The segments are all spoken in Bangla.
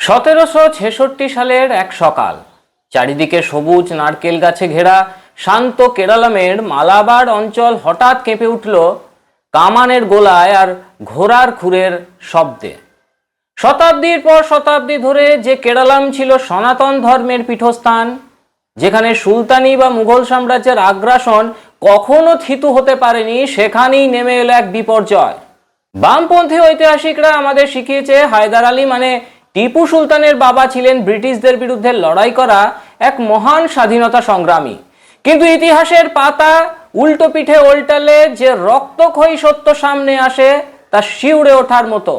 1766 সালের এক সকাল, চারিদিকে সবুজ নারকেল গাছে ঘেরা শান্ত কেরালামের মালাবার অঞ্চল হঠাৎ কেঁপে উঠল কামানের গোলায় আর ঘোড়ার খুরের শব্দে। শতাব্দীর পর শতাব্দী ধরে যে কেরালাম ছিল সনাতন ধর্মের পীঠস্থান, যেখানে সুলতানি বা মুঘল সাম্রাজ্যের আগ্রাসন কখনো থিতু হতে পারেনি, সেখানেই নেমে এলো এক বিপর্যয়। বামপন্থী ঐতিহাসিকরা আমাদের শিখিয়েছে হায়দার আলী মানে টিপু সুলতানের বাবা ছিলেন ব্রিটিশদের বিরুদ্ধে লড়াই করা এক মহান স্বাধীনতা সংগ্রামী। কিন্তু ইতিহাসের পাতা উল্টো পিঠে উল্টালে যে রক্তক্ষয়ী সত্য সামনে আসে তা শিউরে ওঠার মতো।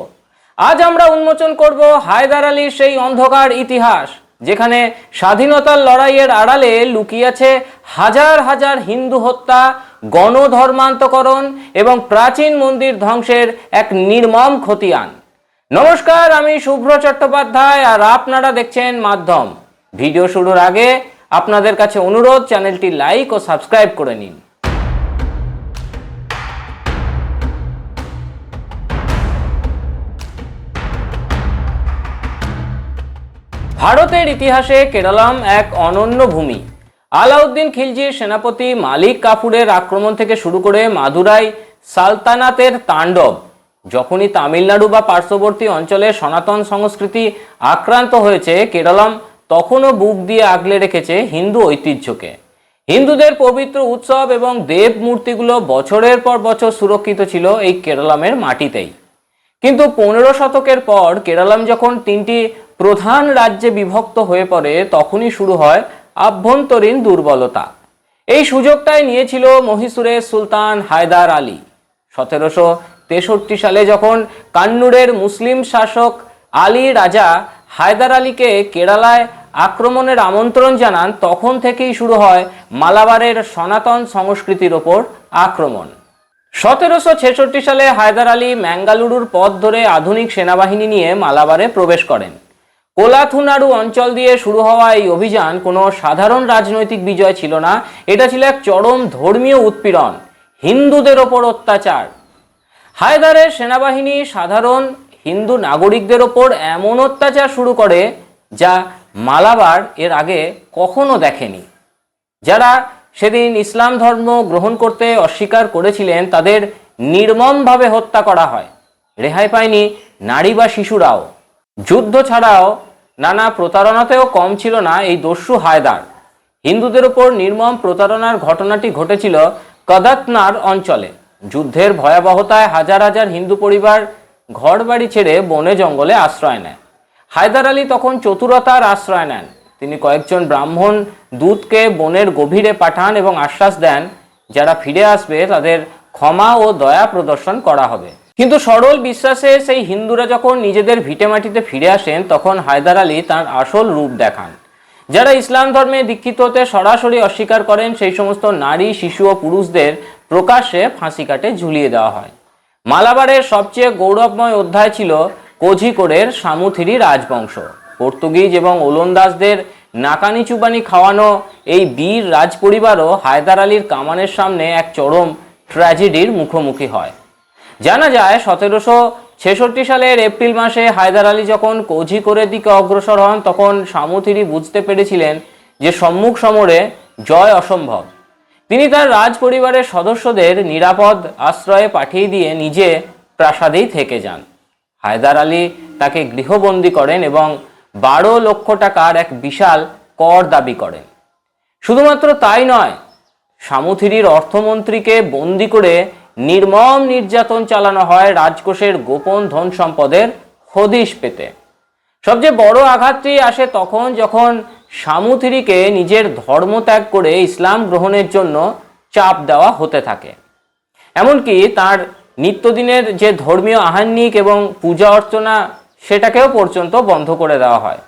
আজ আমরা উন্মোচন করব হায়দার আলীর সেই অন্ধকার ইতিহাস, যেখানে স্বাধীনতার লড়াইয়ের আড়ালে লুকিয়ে আছে হাজার হাজার হিন্দু হত্যা, গণধর্মান্তকরণ এবং প্রাচীন মন্দির ধ্বংসের এক নির্মম খতিয়ান। নমস্কার, আমি শুভ্র চট্টোপাধ্যায় আর আপনারা দেখছেন মাধ্যম। ভিডিও শুরুর আগে আপনাদের কাছে অনুরোধ, চ্যানেলটি লাইক ও সাবস্ক্রাইব করে নিন। ভারতের ইতিহাসে কেরালাম এক অনন্য ভূমি। আলাউদ্দিন খিলজির সেনাপতি মালিক কাফুরের আক্রমণ থেকে শুরু করে মাদুরাই সালতানাতের তাণ্ডব, যখনই তামিলনাড়ু বা পার্শ্ববর্তী অঞ্চলে সনাতন সংস্কৃতি আক্রান্ত হয়েছে, কেরালাম তখনও বুক দিয়ে আগলে রেখেছে হিন্দু ঐতিহ্যকে। হিন্দুদের পবিত্র উৎসব এবং দেব মূর্তিগুলো বছরের পর বছর সুরক্ষিত ছিল এই কেরালামের মাটিতেই। কিন্তু 15 শতকের পর কেরালাম যখন তিনটি প্রধান রাজ্যে বিভক্ত হয়ে পড়ে, তখনই শুরু হয় আভ্যন্তরীণ দুর্বলতা। এই সুযোগটাই নিয়েছিল মহীশূরের সুলতান হায়দার আলী। 1763 সালে যখন কান্নুরের মুসলিম শাসক আলী রাজা হায়দার আলীকে কেরালায় আক্রমণের আমন্ত্রণ জানান, তখন থেকেই শুরু হয় মালাবারের সনাতন সংস্কৃতির ওপর আক্রমণ। 1766 সালে হায়দার আলী ম্যাঙ্গালুরুর পথ ধরে আধুনিক সেনাবাহিনী নিয়ে মালাবারে প্রবেশ করেন। কোলাথুনাড়ু অঞ্চল দিয়ে শুরু হওয়া এই অভিযান কোনো সাধারণ রাজনৈতিক বিজয় ছিল না, এটা ছিল এক চরম ধর্মীয় উৎপীড়ন, হিন্দুদের ওপর অত্যাচার। হায়দারের সেনাবাহিনী সাধারণ হিন্দু নাগরিকদের ওপর এমন অত্যাচার শুরু করে যা মালাবার এর আগে কখনো দেখেনি। যারা সেদিন ইসলাম ধর্ম গ্রহণ করতে অস্বীকার করেছিলেন তাদের নির্মমভাবে হত্যা করা হয়। রেহাই পায়নি নারী বা শিশুরাও। যুদ্ধ ছাড়াও নানা প্রতারণাতেও কম ছিল না এই দস্যু হায়দার। হিন্দুদের ওপর নির্মম প্রতারণার ঘটনাটি ঘটেছিল কদাতনার অঞ্চলে। যুদ্ধের ভয়াবহতায় হাজার হাজার হিন্দু পরিবার ঘরবাড়ি ছেড়ে বনে জঙ্গলে আশ্রয় নেয়। হায়দার আলী তখন চতুরতার আশ্রয় নেন। তিনি কয়েকজন ব্রাহ্মণ দূতকে বনের গভীরে পাঠান এবং আশ্বাস দেন, যারা ফিরে আসবে তাদের ক্ষমা ও দয়া প্রদর্শন করা হবে। কিন্তু সরল বিশ্বাসে সেই হিন্দুরা যখন নিজেদের ভিটেমাটিতে ফিরে আসেন, তখন হায়দার আলী তাঁর আসল রূপ দেখান। যারা ইসলাম ধর্মে দীক্ষিত হতে সরাসরি অস্বীকার করেন, সেই সমস্ত নারী, শিশু ও পুরুষদের প্রকাশ্যে ফাঁসি কাটে ঝুলিয়ে দেওয়া হয়। মালাবারের সবচেয়ে গৌরবময় অধ্যায় ছিল কোঝিকোড়ের সামুথিরি রাজবংশ। পর্তুগিজ এবং ওলন্দাজদের নাকানি চুবানি খাওয়ানো এই বীর রাজপরিবারও হায়দার আলীর কামানের সামনে এক চরম ট্র্যাজেডির মুখোমুখি হয়। জানা যায় 1766 সালের এপ্রিল মাসে হায়দার আলী যখন কোঝিকোড়ের দিকে অগ্রসর হন, তখন সামুথিরি বুঝতে পেরেছিলেন যে সম্মুখ সমরে জয় অসম্ভব। তিনি তার রাজ পরিবারের সদস্যদের নিরাপদ আশ্রয়ে পাঠিয়ে দিয়ে নিজে প্রাসাদেই থেকে যান। হায়দার আলী তাকে গৃহবন্দী করেন এবং 12 লক্ষ টাকার এক বিশাল কর দাবি করেন। শুধুমাত্র তাই নয়, সামুথিরির অর্থমন্ত্রীকে বন্দি করে নির্মম নির্যাতন চালানো হয় রাজকোষের গোপন ধন সম্পদের হদিশ পেতে। সবচেয়ে বড় আঘাতটি আসে তখন যখন সামুথিরিকে নিজের ধর্ম ত্যাগ করে ইসলাম গ্রহণের জন্য চাপ দেওয়া হতে থাকে। এমনকি তার নিত্যদিনের যে ধর্মীয় আহ্নিক এবং পূজা অর্চনা, সেটাকেও পর্যন্ত বন্ধ করে দেওয়া হয়।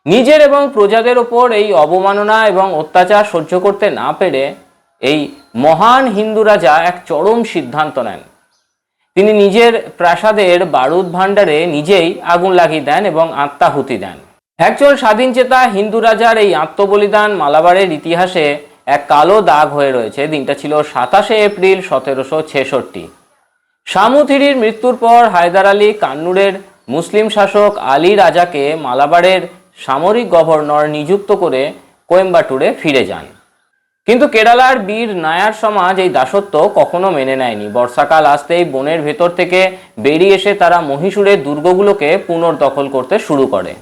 নিজের এবং প্রজাদের ওপর এই অবমাননা এবং অত্যাচার সহ্য করতে না পেরে এই মহান হিন্দু রাজা এক চরম সিদ্ধান্ত নেন। তিনি নিজের প্রাসাদের বারুদ ভাণ্ডারে নিজেই আগুন লাগিয়ে দেন এবং আত্মাহুতি দেন। একজন স্বাধীনচেতা হিন্দু রাজার এই আত্মবলিদান মালাবারের ইতিহাসে এক কালো দাগ হয়ে রয়েছে। দিনটা ছিল 27 এপ্রিল 1766। সামুথিরির মৃত্যুর পর হায়দার আলী কান্নুরের মুসলিম শাসক আলী রাজাকে মালাবারের সামরিক গভর্নর নিযুক্ত করে কোয়েম্বাটুরে ফিরে যান। কিন্তু কেরালার বীর নায়ার সমাজ এই দাসত্ব কখনো মেনে নেয়নি। বর্ষাকাল আসতেই বনের ভেতর থেকে বেরিয়ে এসে তারা মহীশূরের দুর্গগুলোকে পুনর্দখল করতে শুরু করে।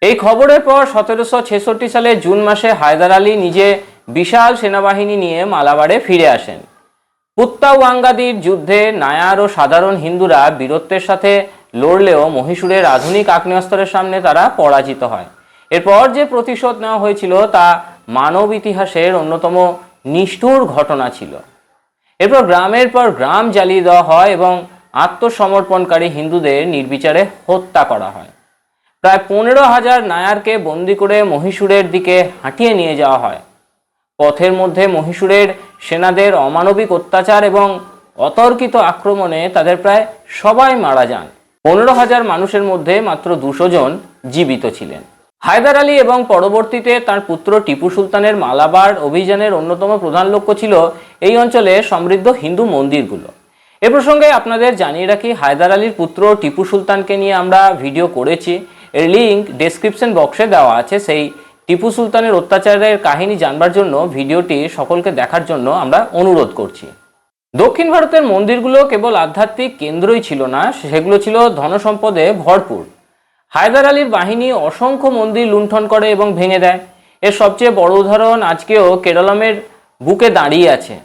এই খবরের পর 1766 সালে জুন মাসে হায়দার আলী নিজে বিশাল সেনাবাহিনী নিয়ে মালাবারে ফিরে আসেন। পুত্তাওয়াঙ্গাদির যুদ্ধে নায়ার ও সাধারণ হিন্দুরা বীরত্বের সাথে লড়লেও মহীশূরের আধুনিক আগ্নেয়াস্ত্রের সামনে তারা পরাজিত হয়। এরপর যে প্রতিশোধ নেওয়া হয়েছিল তা মানব ইতিহাসের অন্যতম নিষ্ঠুর ঘটনা ছিল। এরপর গ্রামের পর গ্রাম জ্বালিয়ে দেওয়া হয় এবং আত্মসমর্পণকারী হিন্দুদের নির্বিচারে হত্যা করা হয়। প্রায় 15,000 নায়ারকে বন্দি করে মহীশূরের দিকে হাঁটিয়ে নিয়ে যাওয়া হয়। পথের মধ্যে মহীশূরের সেনাদের অমানবিক অত্যাচার এবং অতর্কিত আক্রমণে তাদের প্রায় সবাই মারা যান। 15,000 মানুষের মধ্যে মাত্র 200 জন জীবিত ছিলেন। হায়দার আলী এবং পরবর্তীতে তার পুত্র টিপু সুলতানের মালাবার অভিযানের অন্যতম প্রধান লক্ষ্য ছিল এই অঞ্চলে সমৃদ্ধ হিন্দু মন্দিরগুলো। এ প্রসঙ্গে আপনাদের জানিয়ে রাখি, হায়দার আলীর পুত্র টিপু সুলতানকে নিয়ে আমরা ভিডিও করেছি, এর লিঙ্ক ডেসক্রিপশন বক্সে দেওয়া আছে। সেই টিপু সুলতানের অত্যাচারের কাহিনী জানবার জন্য ভিডিওটি সকলকে দেখার জন্য আমরা অনুরোধ করছি। দক্ষিণ ভারতের মন্দিরগুলো কেবল আধ্যাত্মিক কেন্দ্রই ছিল না, সেগুলো ছিল ধনসম্পদে ভরপুর। হায়দার আলীর বাহিনী অসংখ্য মন্দির লুণ্ঠন করে এবং ভেঙে দেয়। এর সবচেয়ে বড় উদাহরণ আজকেও কেরলমের বুকে দাঁড়িয়ে আছে,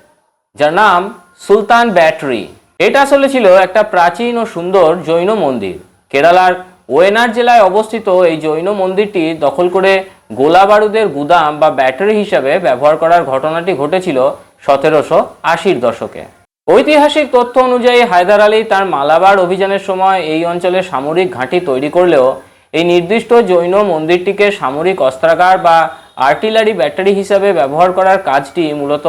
যার নাম সুলতান ব্যাটারি। এটা আসলে ছিল একটা প্রাচীন ও সুন্দর জৈন মন্দির। কেরালার ওয়েনার জেলায় অবস্থিত এই জৈন মন্দিরটি দখল করে গোলা বারুদের গুদাম বা ব্যাটারি হিসাবে ব্যবহার করার ঘটনাটি ঘটেছিল 1780-র দশকে। ঐতিহাসিক তথ্য অনুযায়ী হায়দার আলী তার মালাবার অভিযানের সময় এই অঞ্চলে সামরিক ঘাঁটি তৈরি করলেও এই নির্দিষ্ট জৈন মন্দিরটিকে সামরিক অস্ত্রাগার বা আর্টিলারি ব্যাটারি হিসাবে ব্যবহার করার কাজটি মূলত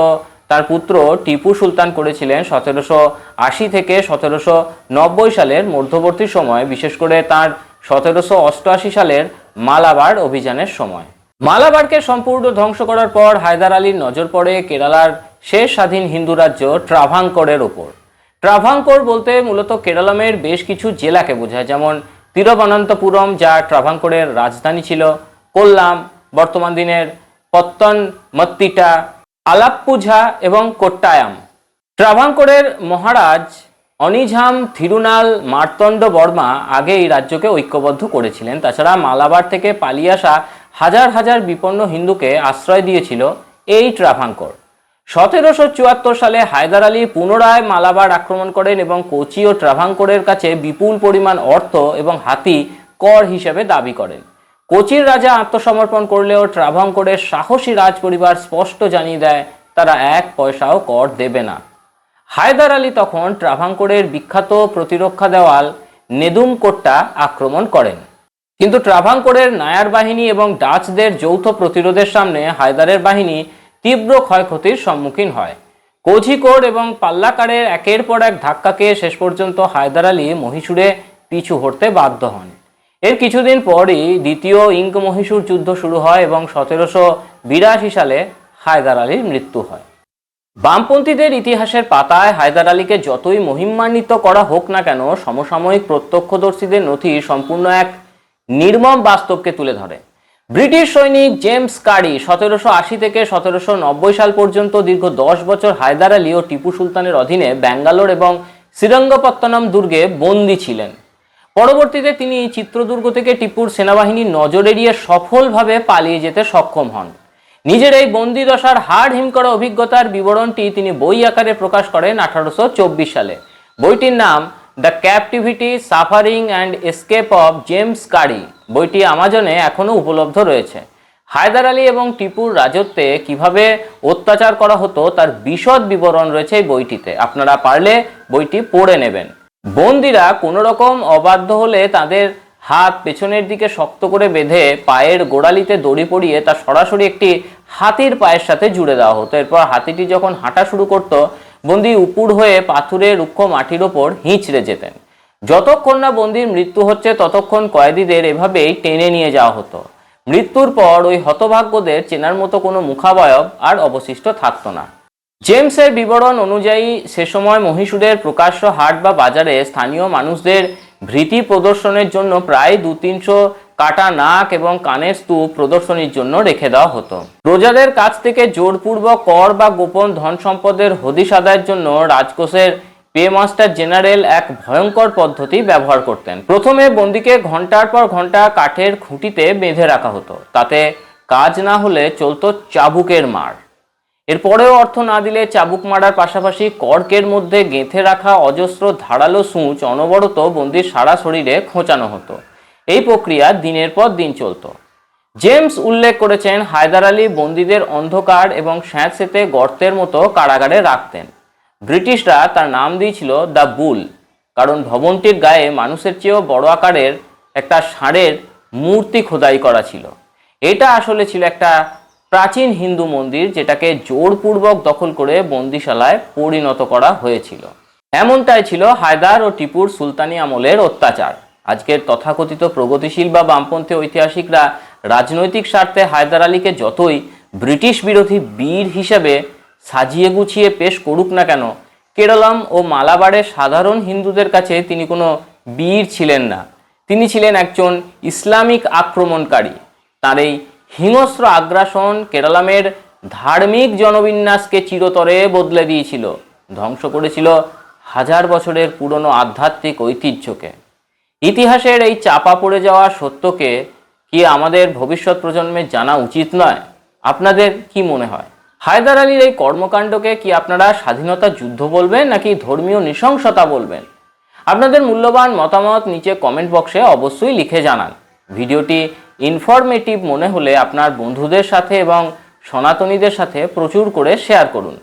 তার পুত্র টিপু সুলতান করেছিলেন 1780 থেকে 1790 সালের মধ্যবর্তী সময়, বিশেষ করে তার 1788 সালের মালাবার অভিযানের সময়। মালাবারকে সম্পূর্ণ ধ্বংস করার পর হায়দার আলীর নজর পড়ে কেরালার শেষ স্বাধীন হিন্দু রাজ্য ট্রাভাঙ্কোরের ওপর। ট্রাভাঙ্কোর বলতে মূলত কেরলমের বেশ কিছু জেলাকে বোঝায়, যেমন তিরুবনন্তপুরম যা ট্রাভাঙ্কোরের রাজধানী ছিল, কোল্লাম বর্তমান দিনের পত্তনমতিট্টা, আলাপ্পুঝা এবং কোট্টায়াম। ট্রাভাঙ্কোরের মহারাজ অনিঝাম থিরুনাল মার্তণ্ড বর্মা আগে এই রাজ্যকে ঐক্যবদ্ধ করেছিলেন। তাছাড়া মালাবার থেকে পালিয়ে আসা হাজার হাজার বিপন্ন হিন্দুকে আশ্রয় দিয়েছিল এই ট্রাভাঙ্কোর। 1774 সালে হায়দার আলী পুনরায় মালাবার আক্রমণ করেন এবং কোচি ও ট্রাভাঙ্কোরের কাছে বিপুল পরিমাণ অর্থ এবং হাতি কর হিসেবে দাবি করেন। কোচির রাজা আত্মসমর্পণ করলেও ট্রাভাঙ্কোরের সাহসী রাজ পরিবার স্পষ্ট জানিয়ে দেয় তারা 1 পয়সাও কর দেবে না। হায়দার আলী তখন ট্রাভাঙ্কোরের বিখ্যাত প্রতিরক্ষা দেওয়াল নেদুমকোট্টা আক্রমণ করেন। কিন্তু ট্রাভাঙ্কোরের নায়ার বাহিনী এবং ডাচদের যৌথ প্রতিরোধের সামনে হায়দারের বাহিনী তীব্র ক্ষয়ক্ষতির সম্মুখীন হয়। কোঝিকোড এবং পাল্লাকারের একের পর এক ধাক্কাকে শেষ পর্যন্ত হায়দার আলী মহীশূরে পিছু হটতে বাধ্য হন। এর কিছুদিন পরই দ্বিতীয় ইঙ্গ মহীশূর যুদ্ধ শুরু হয় এবং 1782 সালে হায়দার আলীর মৃত্যু হয়। বামপন্থীদের ইতিহাসের পাতায় হায়দার আলীকে যতই মহিমান্বিত করা হোক না কেন, সমসাময়িক প্রত্যক্ষদর্শীদের নথি সম্পূর্ণ এক নির্মম বাস্তবকে তুলে ধরে। ব্রিটিশ সৈনিক জেমস কারি 1780 থেকে 1790 সাল পর্যন্ত দীর্ঘ 10 বছর হায়দার আলী ও টিপু সুলতানের অধীনে ব্যাঙ্গালোর এবং শ্রীরঙ্গপত্তনম দুর্গে বন্দী ছিলেন। পরবর্তীতে তিনি চিত্রদুর্গ থেকে টিপুর সেনাবাহিনীর নজর এড়িয়ে সফলভাবে পালিয়ে যেতে সক্ষম হন। নিজের এই বন্দি দশার হাড় হিম করা অভিজ্ঞতার বিবরণটি তিনি বই আকারে প্রকাশ করেন 1824 সালে। বইটির নাম the captivity, suffering and escape of James Curry. বইটি আমাজনে এখনও উপলব্ধ রয়েছে। হায়দার আলী এবং টিপুর রাজত্বে কিভাবে অত্যাচার করা হতো তার বিশদ বিবরণ রয়েছে এই বইটিতে। আপনারা পারলে বইটি পড়ে নেবেন। বন্দীরা কোনো রকম অবাধ্য হলে তাদের হাত পেছনের দিকে শক্ত করে বেঁধে পায়ের গোড়ালিতে দড়ি পরিয়ে তা সরাসরি একটি হাতির পায়ের সাথে জুড়ে দেওয়া হতো। এরপর হাতিটি যখন হাঁটা শুরু করত, বন্দী উপুড় হয়ে পাথুরে রুক্ষ মাটির ওপর হিঁচড়ে যেতেন। যতক্ষণ না বন্দির মৃত্যু হচ্ছে ততক্ষণ কয়েদিদের এভাবেই টেনে নিয়ে যাওয়া হতো। মৃত্যুর পর ওই হতভাগ্যদের চেনার মতো কোনো মুখাবয়ব আর অবশিষ্ট থাকতো না। জেমসের বিবরণ অনুযায়ী সে সময় মহীশূরের প্রকাশ্য হাট বা বাজারে স্থানীয় মানুষদের ভীতি প্রদর্শনের জন্য প্রায় 200-300 কাটা নাক এবং কানের স্তূপ প্রদর্শনীর জন্য রেখে দেওয়া হতো। প্রজাদের কাছ থেকে জোরপূর্বক কর বা গোপন ধন সম্পদের হদিশ আদায়ের জন্য রাজকোষের পে মাস্টার জেনারেল এক ভয়ঙ্কর পদ্ধতি ব্যবহার করতেন। প্রথমে বন্দীকে ঘন্টার পর ঘন্টা কাঠের খুঁটিতে বেঁধে রাখা হতো, তাতে কাজ না হলে চলতো চাবুকের মার। এরপরেও অর্থ না দিলে চাবুক মারার পাশাপাশি কর্কের মধ্যে গেঁথে রাখা অজস্র ধারালো সূঁচ অনবরত বন্দির সারা শরীরে খোঁচানো হতো। এই প্রক্রিয়া দিনের পর দিন চলত। জেমস উল্লেখ করেছেন, হায়দার আলী বন্দীদের অন্ধকার এবং স্যাঁতসেঁতে গর্তের মতো কারাগারে রাখতেন। ব্রিটিশরা তার নাম দিয়েছিল দ্য বুল, কারণ ভবনটির গায়ে মানুষের চেয়েও বড় আকারের একটা ষাঁড়ের মূর্তি খোদাই করা ছিল। এটা আসলে ছিল একটা প্রাচীন হিন্দু মন্দির, যেটাকে জোরপূর্বক দখল করে বন্দিশালায় পরিণত করা হয়েছিল। এমনটাই ছিল হায়দার ও টিপুর সুলতানি আমলের অত্যাচার। আজকের তথাকথিত প্রগতিশীল বা বামপন্থী ঐতিহাসিকরা রাজনৈতিক স্বার্থে হায়দার আলীকে যতই ব্রিটিশ বিরোধী বীর হিসেবে সাজিয়ে গুছিয়ে পেশ করুক না কেন, কেরলম ও মালাবারের সাধারণ হিন্দুদের কাছে তিনি কোনো বীর ছিলেন না। তিনি ছিলেন একজন ইসলামিক আক্রমণকারী। তার এই হিংস্র আগ্রাসন কেরলামের ধার্মিক জনবিন্যাসকে চিরতরে বদলে দিয়েছিল, ধ্বংস করেছিল হাজার বছরের পুরনো আধ্যাত্মিক ঐতিহ্যকে। ইতিহাসের এই চাপা পড়ে যাওয়া সত্যকে কি আমাদের ভবিষ্যৎ প্রজন্মের জানা উচিত নয়? আপনাদের কি মনে হয়? হায়দার আলীর এই কর্মকাণ্ডকে কি আপনারা স্বাধীনতা যুদ্ধ বলবেন নাকি ধর্মীয় নৃশংসতা বলবেন? আপনাদের মূল্যবান মতামত নিচে কমেন্ট বক্সে অবশ্যই লিখে জানান। ভিডিওটি ইনফরমেটিভ মনে হলে আপনার বন্ধুদের সাথে এবং সনাতনীদের সাথে প্রচুর করে শেয়ার করুন।